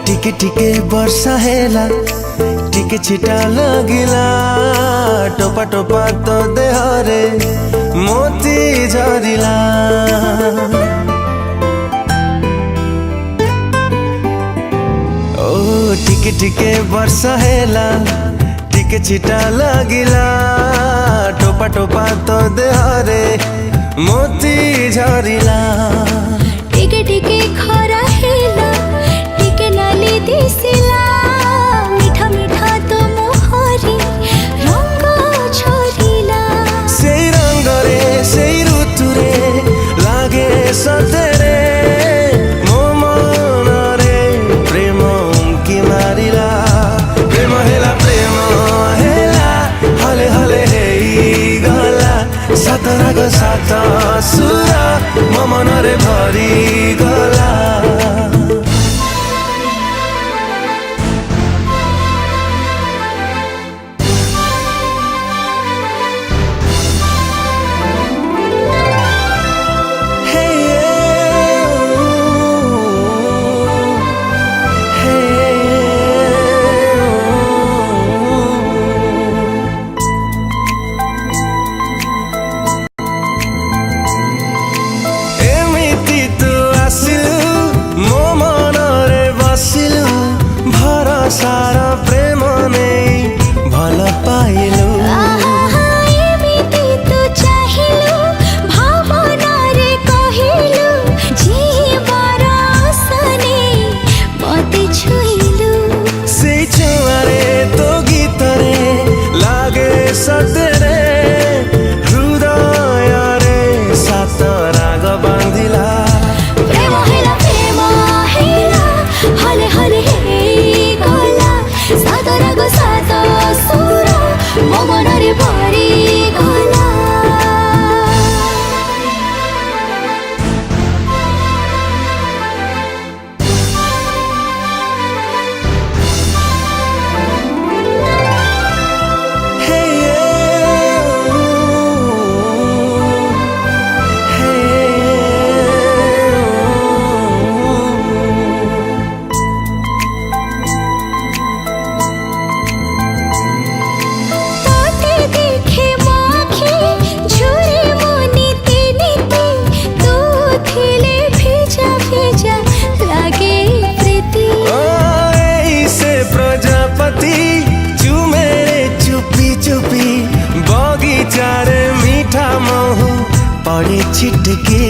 टिके टिके वर्षा हेला टिके छिटा लगिला टोपा टोपा तो देहरे मोती झरिला। ओ टिके टिके वर्षा हेला टिके छिटा लगिला टोपा टोपा तो देहरे मोती झरिला। टिके टिके खरा हेला टिके नाली दिसिला मीठा मीठा तो मोहरी रंग झरिला। सेई रंग रे सेई ऋतु रे लागे सतेरे मो मन रे प्रेम उंकी मारिला। प्रेम हेला हले हले हेई गला सात राग सात सुर मो मन रे भरी गला। सारा प्रेम नहीं भल पाइलु एमिति तू चाहिलु भावना रे कहिलु जीवर सने मते छुइलु। से छुआरे तो गीत रे लागे सतेरे हृदय रे सात राग बांधिला। प्रेम हेला हले हले सात राग सात सुर मो मन रे भरी गला। बगीचारे मीठा महू पड़े छिटके